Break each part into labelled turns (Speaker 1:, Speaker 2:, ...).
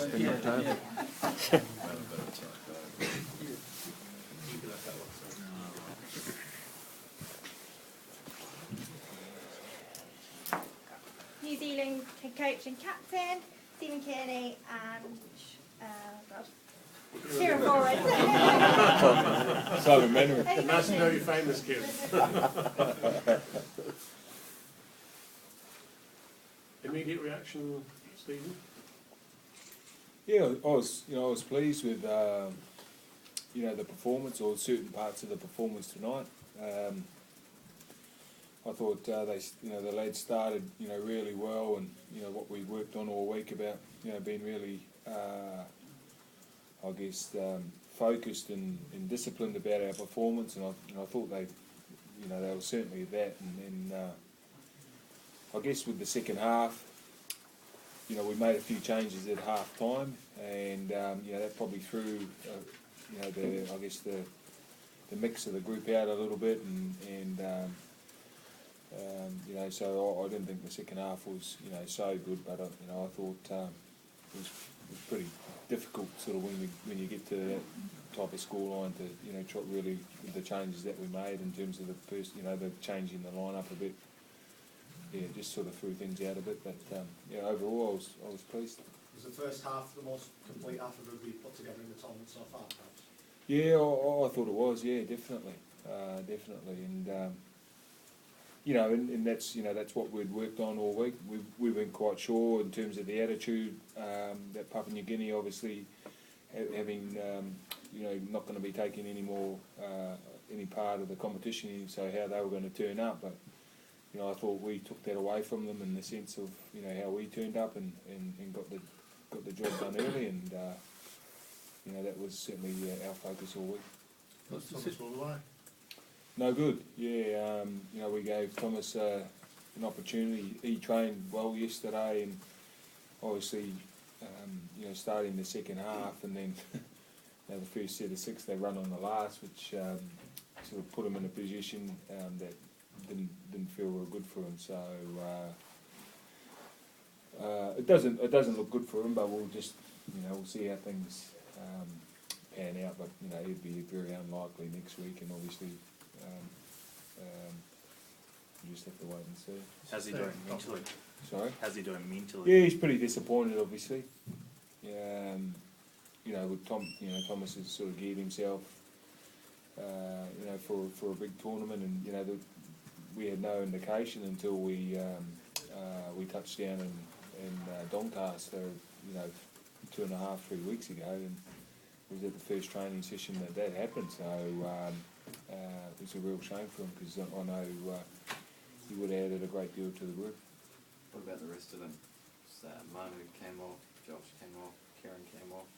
Speaker 1: Spring October.
Speaker 2: Yeah.
Speaker 3: New Zealand head coach and captain, Stephen Kearney and Kieren Foran.
Speaker 1: Simon Manning.
Speaker 4: Nice to know you're famous, Kieren. Immediate reaction, Stephen?
Speaker 1: Yeah, I was pleased with the performance, or certain parts of the performance tonight. I thought the lads started really well, and what we worked on all week about being really focused and disciplined about our performance, and I thought they were certainly that. And then I guess with the second half, we made a few changes at half time, and that probably threw the mix of the group out a little bit, and so I didn't think the second half was so good, but I thought it was pretty difficult sort of when you get to that type of scoreline to try really with the changes that we made in terms of the changing the lineup a bit. Yeah, just sort of threw things out a bit, but overall I was pleased.
Speaker 4: Was the first half the most complete half of rugby put together in the tournament so far, perhaps?
Speaker 1: Yeah, I thought it was. Yeah, definitely, and and that's what we'd worked on all week. We've been quite sure in terms of the attitude that Papua New Guinea obviously having not going to be taking any more any part of the competition, so how they were going to turn up, but. I thought we took that away from them in the sense of how we turned up and got the job done early, and that was certainly our focus all week.
Speaker 4: What's Thomas all the way?
Speaker 1: No good. Yeah, we gave Thomas an opportunity. He trained well yesterday, and obviously starting the second half, and then the first set of six they run on the last, which sort of put him in a position that didn't feel real good for him, so it doesn't look good for him. But we'll just we'll see how things pan out. But it'd be very unlikely next week, and obviously you just have to wait and see.
Speaker 2: How's he doing mentally?
Speaker 1: Sorry?
Speaker 2: How's he doing mentally?
Speaker 1: Yeah, he's pretty disappointed, obviously. With Thomas has sort of geared himself, for a big tournament, and we had no indication until we touched down in Doncaster, 2.5-3 weeks ago, and it was at the first training session that happened. So it was a real shame for him, because I know he would have added a great deal to the group.
Speaker 5: What about the rest of them? Manu came off, Josh came off, Kieren came off.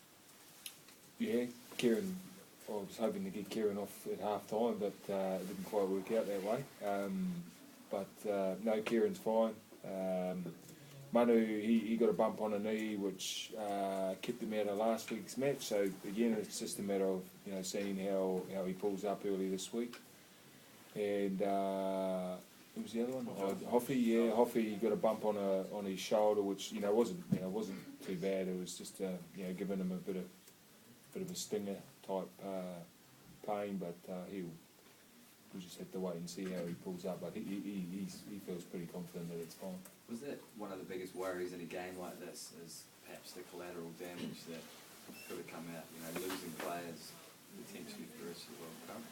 Speaker 1: Yeah, Kieren. I was hoping to get Kieren off at half time, but it didn't quite work out that way. No, Kieren's fine. Manu, he got a bump on a knee, which kept him out of last week's match. So again, it's just a matter of seeing how he pulls up early this week. And who was the other one? Hoffy. Yeah, Hoffy got a bump on his shoulder, which wasn't too bad. It was just giving him a bit of a stinger type pain, but we'll just have to wait and see how he pulls up. But he feels pretty confident that it's fine.
Speaker 5: Was that one of the biggest worries in a game like this, is perhaps the collateral damage that could have come out, losing players potentially for the rest of the World Cup?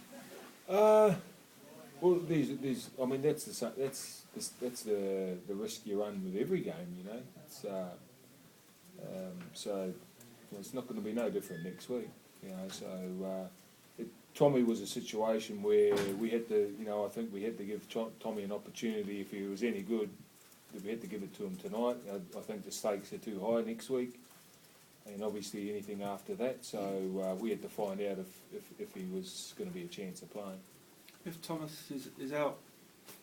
Speaker 1: Well, that's the risk you run with every game, It's so it's not going to be no different next week, Tommy was a situation where we had to, I think we had to give Tommy an opportunity. If he was any good, we had to give it to him tonight. I think the stakes are too high next week, and obviously anything after that. So we had to find out if he was going to be a chance of playing.
Speaker 6: If Thomas is out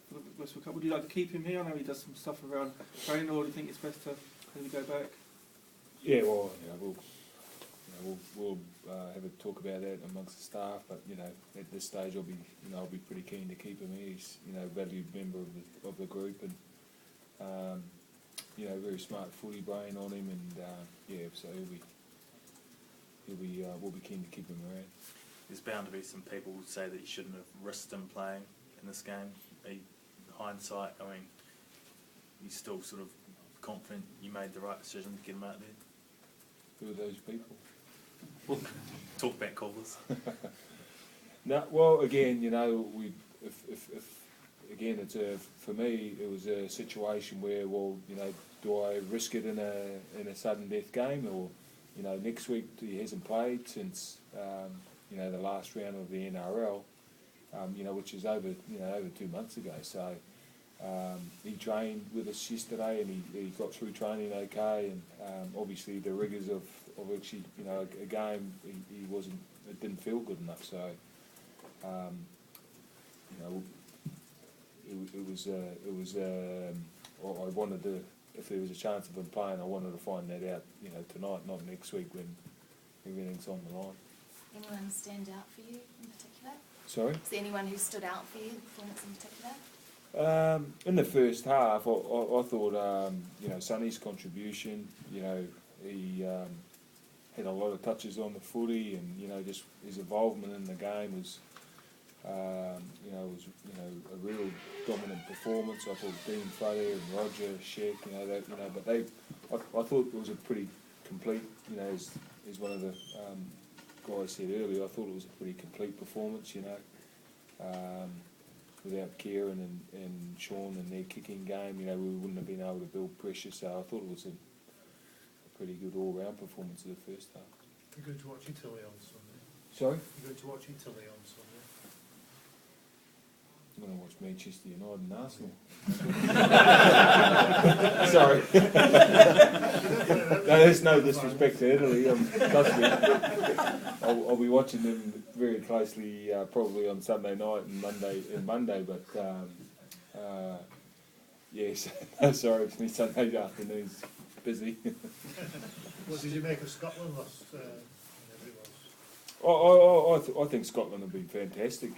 Speaker 6: for the West World Cup, would you like to keep him here? I know he does some stuff around training, or do you think it's best to have him go back?
Speaker 1: Yeah, well, we'll have a talk about that amongst the staff. But at this stage, I'll be pretty keen to keep him. He's a valued member of the group, and very smart footy brain on him, and so we'll be keen to keep him around.
Speaker 2: There's bound to be some people who say that you shouldn't have risked him playing in this game. Hindsight, I mean, you still sort of confident you made the right decision to get him out there?
Speaker 1: Who are those people?
Speaker 2: Talkback callers.
Speaker 1: No, well, again, if again, for me, it was a situation where, do I risk it in a sudden death game, or, next week he hasn't played since, the last round of the NRL, which is over 2 months ago. So he trained with us yesterday, and he got through training okay, and obviously the rigours of actually, a game, it didn't feel good enough. So, I wanted to, if there was a chance of him playing, I wanted to find that out, tonight, not next week when everything's on the line.
Speaker 7: Anyone stand out for you in particular?
Speaker 1: Sorry?
Speaker 7: Is there anyone who stood out for you, performance in particular?
Speaker 1: In the first half, I thought, Sonny's contribution, he had a lot of touches on the footy, and, just his involvement in the game was, a real dominant performance. I thought Dean Freya and Roger, Sheck, I thought it was a pretty complete, as one of the guys said earlier, I thought it was a pretty complete performance, without Kieren and Sean and their kicking game, we wouldn't have been able to build pressure, so I thought it was a pretty good all-round performance of the first half.
Speaker 4: You're going to watch Italy on Sunday?
Speaker 1: Sorry?
Speaker 4: You're going to watch Italy on Sunday?
Speaker 1: I'm going to watch Manchester United and Arsenal. Sorry. No, there's no disrespect to Italy. Trust me. I'll be watching them very closely, probably on Sunday night and Monday. But yes, sorry, it's me. Sunday afternoon's busy.
Speaker 4: What did you make of Scotland last?
Speaker 1: I think Scotland have been fantastic.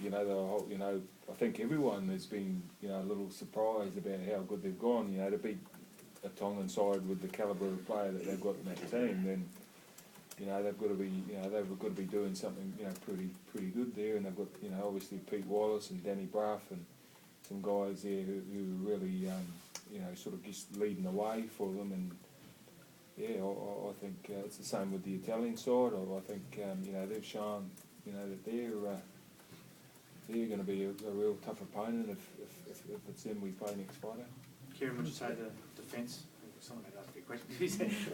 Speaker 1: I think everyone has been, a little surprised about how good they've gone. To beat a Tongan side with the calibre of player that they've got in that team, then, they've got to be doing something, pretty good there. And they've got, obviously Pete Wallace and Danny Bruff and some guys there who really, sort of just leading the way for them. And yeah, I think it's the same with the Italian side. I think they've shown that they're going to be a real tough opponent if it's them we play next Friday.
Speaker 8: Kieren, would you say the defence? Someone had asked a question.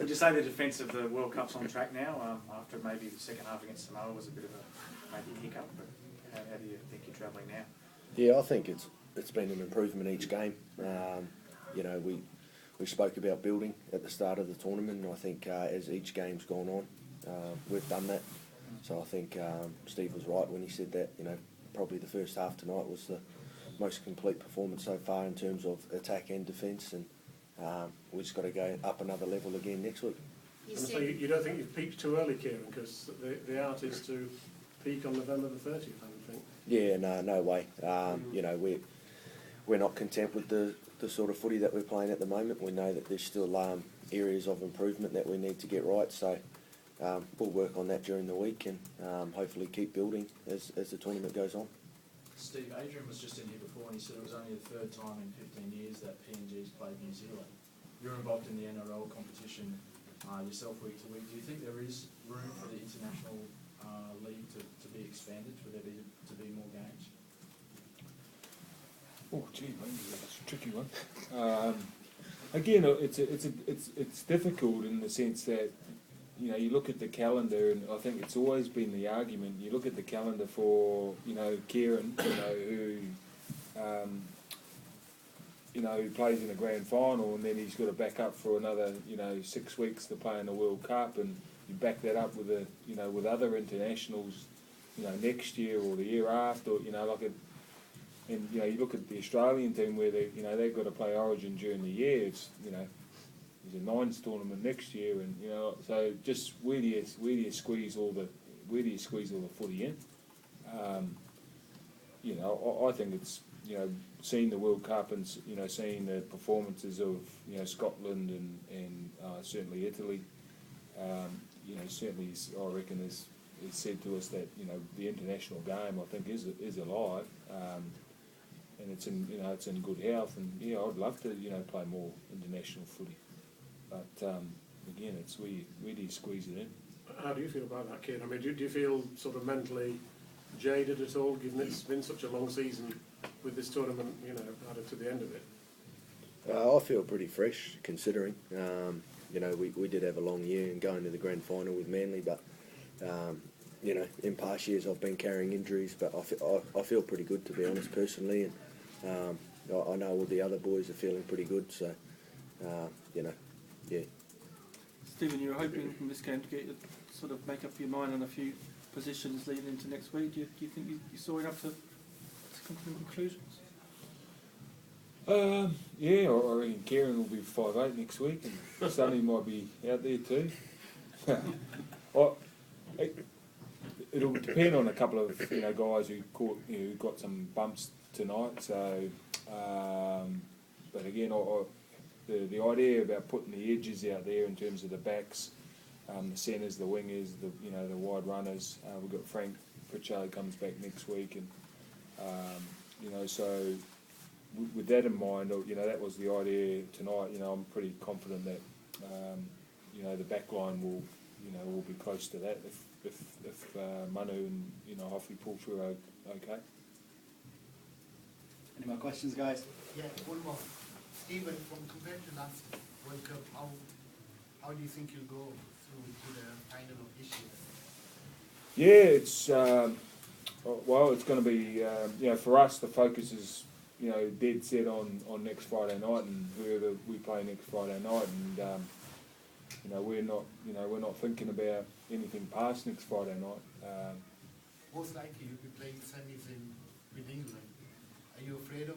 Speaker 8: Would you say the defence of the World Cup's on track now? After maybe the second half against Samoa was a bit of a hiccup, but how do you think you're travelling now?
Speaker 9: Yeah, I think it's been an improvement each game. We spoke about building at the start of the tournament, and I think as each game's gone on, we've done that. So I think Steve was right when he said that, probably the first half tonight was the most complete performance so far in terms of attack and defence, and we've just got to go up another level again next week.
Speaker 4: So you don't think you've peaked too early, Kieren, because the art is to peak on November the 30th, I would think.
Speaker 9: Yeah, no way. We're not content with the sort of footy that we're playing at the moment. We know that there's still areas of improvement that we need to get right, so we'll work on that during the week and hopefully keep building as the tournament goes on.
Speaker 10: Steve, Adrian was just in here before and he said it was only the third time in 15 years that PNG's played New Zealand. You're involved in the NRL competition yourself week to week. Do you think there is room for the international league to be expanded, for there to be more games?
Speaker 1: Oh, gee, maybe that's a tricky one. Again, it's difficult in the sense that you look at the calendar, and I think it's always been the argument. You look at the calendar for Kieren, who plays in a grand final, and then he's got to back up for another 6 weeks to play in the World Cup, and you back that up with with other internationals, next year or the year after, And you look at the Australian team where they've got to play Origin during the year. It's there's a Nines tournament next year, and so just where do you squeeze all the footy in? I think it's you know, seeing the World Cup and you know, seeing the performances of you know Scotland and certainly Italy, you know, certainly I reckon has said to us that you know the international game I think is alive, and it's in you know it's in good health, and yeah, I'd love to you know play more international footy, but again, it's where do you squeeze it in?
Speaker 4: How do you feel about that, kid? I mean, do you feel sort of mentally jaded at all, given it's been such a long season with this tournament, you know, added to the end of it?
Speaker 9: I feel pretty fresh, considering. You know, we did have a long year and going to the grand final with Manly, but you know, in past years I've been carrying injuries, but I feel pretty good, to be honest, personally, and I know all the other boys are feeling pretty good, so you know, yeah.
Speaker 6: Stephen, you were hoping from this game to get sort of make up your mind on a few positions leading into next week. Do you think you saw enough to come to conclusions?
Speaker 1: Yeah, I reckon Kieren will be 5'8" next week, and Sonny might be out there too. It'll depend on a couple of you know guys who got some bumps tonight. So, but again, the idea about putting the edges out there in terms of the backs, the centres, the wingers, the wide runners. We've got Frank Pritchard comes back next week, and you know so. With that in mind, you know that was the idea tonight. You know, I'm pretty confident that you know the back line will be close to that if Manu and you know Hoffy pull through okay.
Speaker 11: Any more questions, guys?
Speaker 12: Yeah, one more. Stephen, compared to last World Cup, how do you think you'll go through to the final of this year?
Speaker 1: Yeah, it's well, it's going to be you know for us the focus is you know dead set on next Friday night and whoever we play next Friday night, and you know we're not thinking about anything past next Friday night.
Speaker 12: Most likely you'll be playing semis with England. Are you afraid of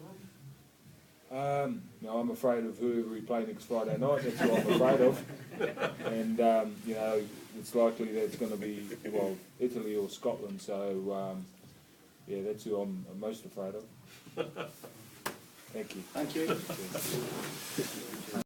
Speaker 12: them?
Speaker 1: No, I'm afraid of whoever we play next Friday night. That's what I'm afraid of, and you know it's likely that it's going to be Italy or Scotland. So yeah, that's who I'm most afraid of. Thank you.
Speaker 11: Thank you.